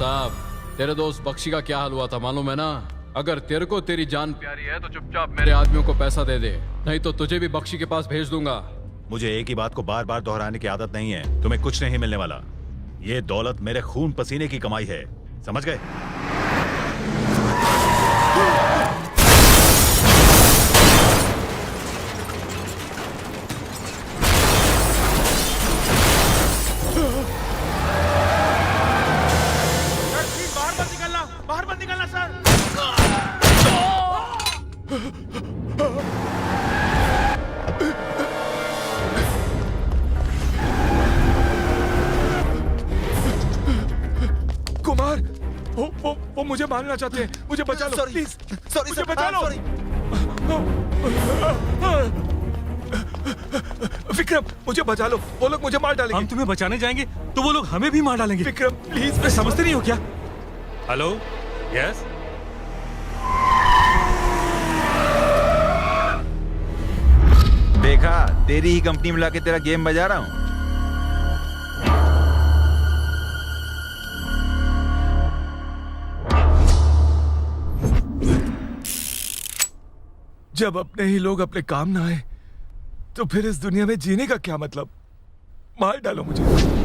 साहब, तेरे दोस्त बख्शी का क्या हाल हुआ था मालूम है ना? अगर तेरे को तेरी जान प्यारी है तो चुपचाप मेरे आदमियों को पैसा दे दे, नहीं तो तुझे भी बख्शी के पास भेज दूंगा। मुझे एक ही बात को बार बार दोहराने की आदत नहीं है। तुम्हें कुछ नहीं मिलने वाला। ये दौलत मेरे खून पसीने की कमाई है, समझ गए? बाहर मत निकलना सर। कुमार, वो मुझे मारना चाहते हैं। मुझे बचा लो प्लीज। सॉरी मुझे बचा लो। विक्रम, मुझे बचा लो। वो लोग मुझे मार डालेंगे। हम तुम्हें बचाने जाएंगे तो वो लोग हमें भी मार डालेंगे। विक्रम प्लीज, मैं समझते नहीं हो क्या? Hello, yes. देखा, तेरी ही कंपनी मिला के तेरा गेम बजा रहा हूँ। जब अपने ही लोग अपने काम ना आए तो फिर इस दुनिया में जीने का क्या मतलब? मार डालो मुझे।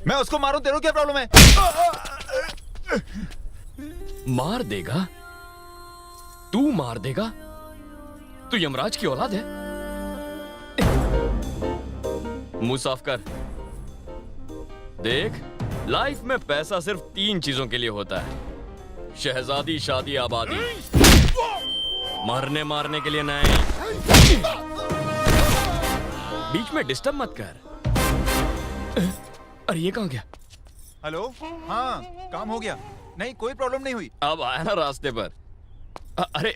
मैं उसको मारूं, तेरे को क्या प्रॉब्लम है? मार देगा? तू मार देगा? तू यमराज की औलाद है? मुंह साफ कर। देख, लाइफ में पैसा सिर्फ 3 चीजों के लिए होता है: शहजादी, शादी, आबादी। मरने मारने के लिए नहीं। बीच में डिस्टर्ब मत कर। अरे ये कहाँ गया? हेलो, हाँ काम हो गया। नहीं, कोई प्रॉब्लम नहीं हुई। अब आया ना रास्ते पर। अरे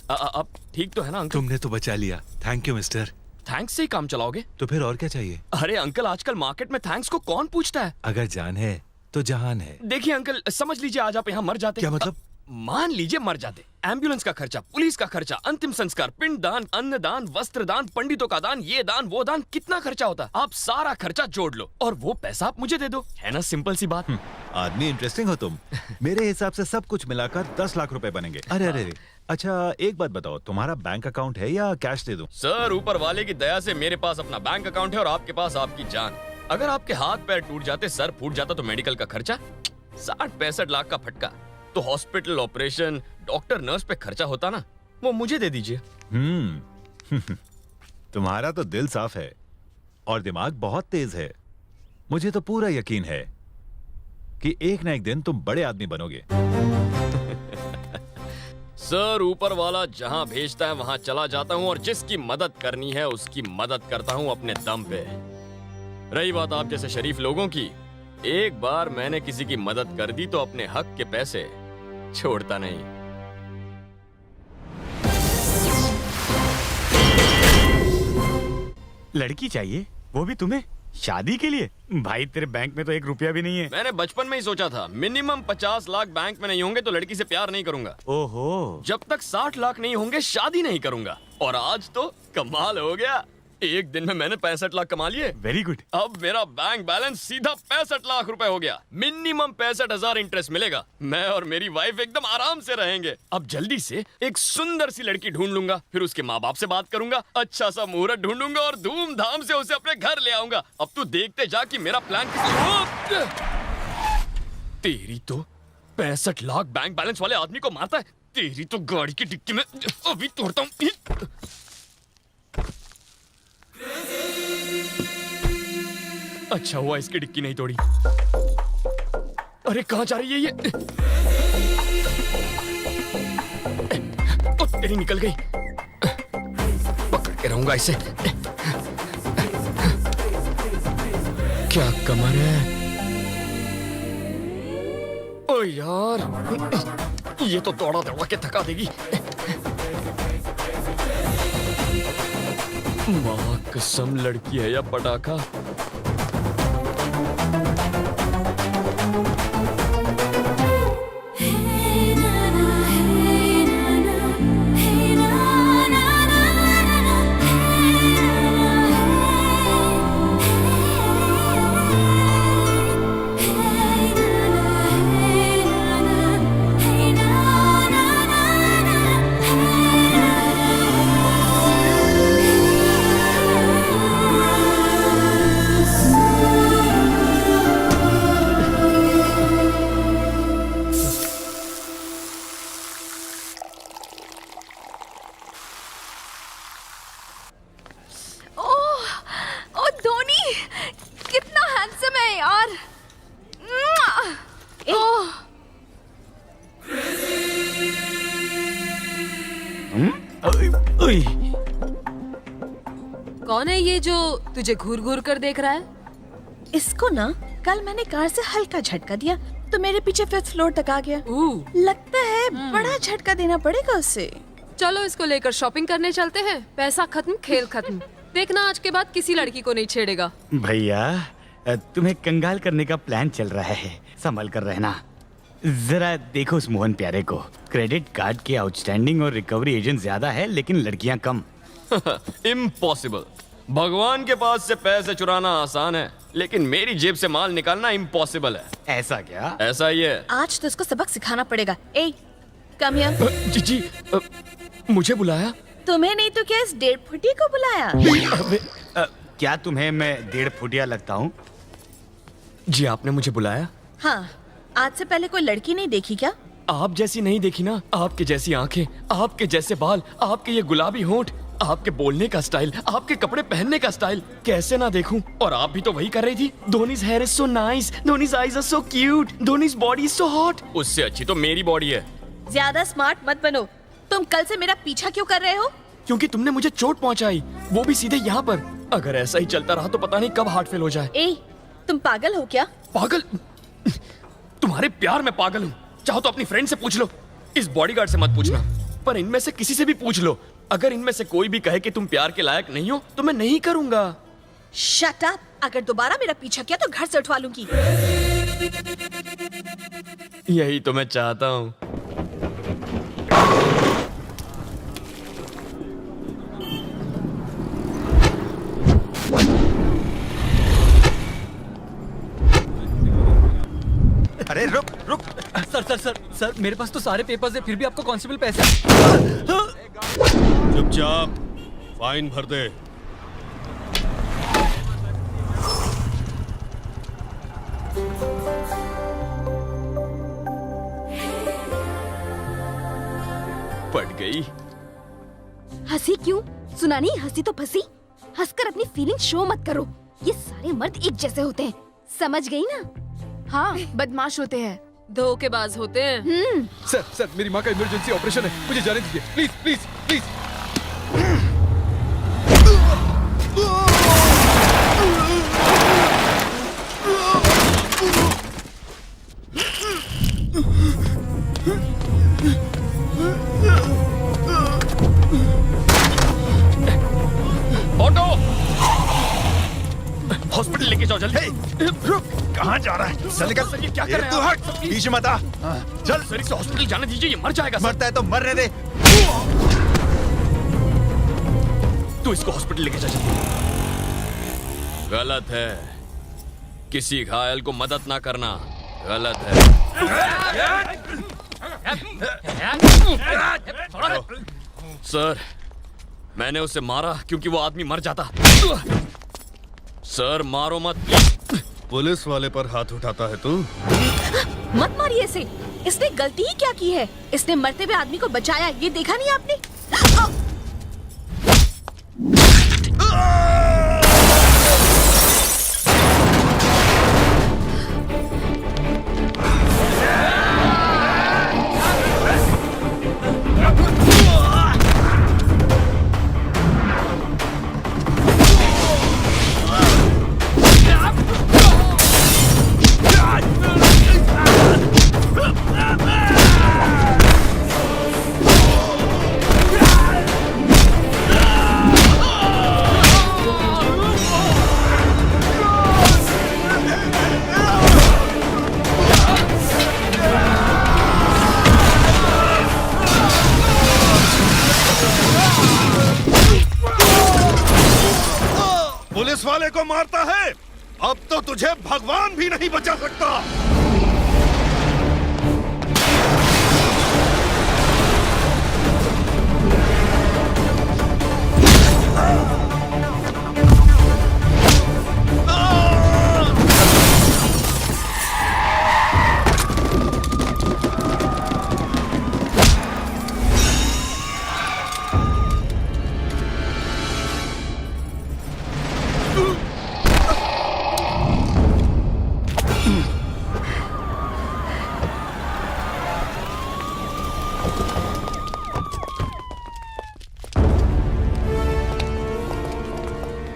अब ठीक तो है ना अंकल? तुमने तो बचा लिया। Thank you mister. थैंक्स से ही काम चलाओगे? तो फिर और क्या चाहिए? अरे अंकल, आजकल मार्केट में थैंक्स को कौन पूछता है? अगर जान है तो जहान है। देखिए अंकल, समझ लीजिए आज आप यहाँ मर जाते। क्या मतलब? मान लीजिए मर जाते, एम्बुलेंस का खर्चा, पुलिस का खर्चा, अंतिम संस्कार, पिंड दान, अन्न दान, वस्त्र दान, पंडितों का दान, ये दान वो दान, कितना खर्चा होता? आप सारा खर्चा जोड़ लो और वो पैसा आप मुझे दे दो। है ना सिंपल सी बात? आदमी इंटरेस्टिंग हो तुम। मेरे हिसाब से सब कुछ मिलाकर 10 लाख रुपए बनेंगे। अरे अरे, अच्छा एक बात बताओ, तुम्हारा बैंक अकाउंट है या कैश दे दूं? सर, ऊपर वाले की दया से मेरे पास अपना बैंक अकाउंट है और आपके पास आपकी जान। अगर आपके हाथ पैर टूट जाते, सर फूट जाता तो मेडिकल का खर्चा 60-65 लाख का फटका, तो हॉस्पिटल, ऑपरेशन, डॉक्टर, नर्स पे खर्चा होता ना, वो मुझे दे दीजिए। तुम्हारा तो दिल साफ है और दिमाग बहुत तेज है। मुझे तो पूरा यकीन है कि एक ना एक दिन तुम बड़े आदमी बनोगे। सर, ऊपर वाला जहां भेजता है वहां चला जाता हूं और जिसकी मदद करनी है उसकी मदद करता हूं अपने दम पे। रही बात आप जैसे शरीफ लोगों की, एक बार मैंने किसी की मदद कर दी तो अपने हक के पैसे छोड़ता नहीं। लड़की चाहिए, वो भी तुम्हें शादी के लिए? भाई तेरे बैंक में तो 1 रुपया भी नहीं है। मैंने बचपन में ही सोचा था मिनिमम 50 लाख बैंक में नहीं होंगे तो लड़की से प्यार नहीं करूंगा। ओहो, जब तक 60 लाख नहीं होंगे शादी नहीं करूंगा। और आज तो कमाल हो गया, एक दिन में मैंने 65 लाख कमा लिए। Very good. अब मेरा बैंक बैलेंस सीधा 65 लाख रुपए हो गया। मिनिमम 65,000 इंटरेस्ट मिलेगा। मैं और मेरी वाइफ एकदम आराम से रहेंगे। अब जल्दी से एक सुंदर सी लड़की ढूंढ लूंगा, फिर उसके माँ बाप से बात करूंगा, अच्छा सा मुहूर्त ढूंढूंगा और धूमधाम से उसे अपने घर ले आऊंगा। अब तू देखते जा कि मेरा प्लान तेरी तो 65 लाख बैंक बैलेंस वाले आदमी को मारता है। तेरी तो गाड़ी की डिक्की में अभी तोड़ता हूँ। अच्छा हुआ इसकी डिक्की नहीं तोड़ी। अरे कहाँ जा रही है ये? ओ, तेरी निकल गई। पकड़ के रहूंगा इसे। क्या कमर है? ओ यार, ये तो दौड़ा दौड़ा के थका देगी। माँ कसम, लड़की है या पटाखा? कौन है ये जो तुझे घूर घूर कर देख रहा है? इसको ना कल मैंने कार से हल्का झटका दिया तो मेरे पीछे 5th फ्लोर तक आ गया। लगता है बड़ा झटका देना पड़ेगा उसे। चलो इसको लेकर शॉपिंग करने चलते हैं। पैसा खत्म, खेल खत्म। देखना आज के बाद किसी लड़की को नहीं छेड़ेगा। भैया तुम्हें कंगाल करने का प्लान चल रहा है, संभल कर रहना। जरा देखो उस मोहन प्यारे को। क्रेडिट कार्ड के आउटस्टैंडिंग और रिकवरी एजेंट ज्यादा है लेकिन लड़कियां कम। इम्पॉसिबल। भगवान के पास से पैसे चुराना आसान है लेकिन मेरी जेब से माल निकालना इम्पॉसिबल है। ऐसा क्या? ऐसा ही है। आज तो इसको सबक सिखाना पड़ेगा। ए, कम हियर। जी, मुझे बुलाया? तुम्हें नहीं तो क्या इस 1.5 फुटी को बुलाया? क्या तुम्हें मैं 1.5 फुटिया लगता हूँ? जी आपने मुझे बुलाया? हाँ, आज से पहले कोई लड़की नहीं देखी क्या? आप जैसी नहीं देखी ना। आपके जैसी आंखें, आपके जैसे बाल, आपके ये गुलाबी होंठ, आपके बोलने का स्टाइल, आपके कपड़े पहनने का स्टाइल, कैसे ना देखूं। और आप भी तो वही कर रही थी। Dhoni's hair is so nice, Dhoni's eyes are so cute, Dhoni's body is so hot. उससे अच्छी तो मेरी बॉडी है। ज्यादा स्मार्ट मत बनो। तुम कल से मेरा पीछा क्यों कर रहे हो? क्योंकि तुमने मुझे चोट पहुंचाई, वो भी सीधे यहाँ पर। अगर ऐसा ही चलता रहा तो पता नहीं कब हार्ट फेल हो जाए। ए, तुम पागल हो क्या? पागल? तुम्हारे प्यार में पागल हूँ। चाहो तो अपनी फ्रेंड से पूछ लो, इस बॉडीगार्ड से मत पूछना। पर इनमें से किसी से भी पूछ लो। अगर इनमें से कोई भी कहे कि तुम प्यार के लायक नहीं हो तो मैं नहीं करूंगा। Shut up. अगर दोबारा मेरा पीछा किया तो घर से उठवा लूंगी। यही तो मैं चाहता हूँ। अरे रुक रुक। सर मेरे पास तो सारे पेपर्स है, फिर भी आपको कांस्टेबल पैसे। चुपचाप फाइन भर दे। पट गई। हंसी क्यों? सुना नहीं, हंसी तो फंसी। हंसकर अपनी फीलिंग शो मत करो। ये सारे मर्द एक जैसे होते हैं, समझ गई ना? हाँ, बदमाश होते हैं, धोखेबाज होते हैं। सर मेरी माँ का इमरजेंसी ऑपरेशन है, मुझे जाने दीजिए please please please. Auto, hospital लेके जाओ जल्दी। रुक, कहाँ जा रहा है? चल निकल। सर, ये क्या कर रहे हैं तू आप? हट, बीच मत आ। चल, सर, इसे हॉस्पिटल जाने दीजिए, ये मर जाएगा। सर, मरता है तो मरने दे। तू इसको हॉस्पिटल लेके जा जल्दी। गलत है, किसी घायल को मदद ना करना गलत है। सर, मैंने उसे मारा क्योंकि वो आदमी मर जाता। सर, मारो मत। पुलिस वाले पर हाथ उठाता है तू? मत मारिए इसे, इसने गलती ही क्या की है? इसने मरते हुए आदमी को बचाया, ये देखा नहीं आपने? पुलिस वाले को मारता है, अब तो तुझे भगवान भी नहीं बचा सकता।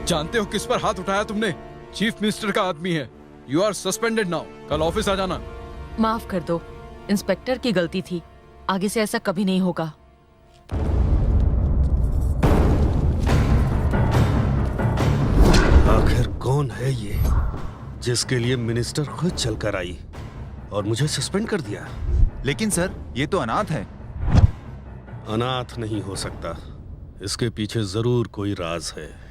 जानते हो किस पर हाथ उठाया तुमने? चीफ मिनिस्टर का आदमी है। You are suspended now. कल ऑफिस आ जाना। माफ कर दो, इंस्पेक्टर की गलती थी, आगे से ऐसा कभी नहीं होगा। आखिर कौन है ये जिसके लिए मिनिस्टर खुद चलकर आई और मुझे सस्पेंड कर दिया? लेकिन सर, ये तो अनाथ है। अनाथ नहीं हो सकता, इसके पीछे जरूर कोई राज है।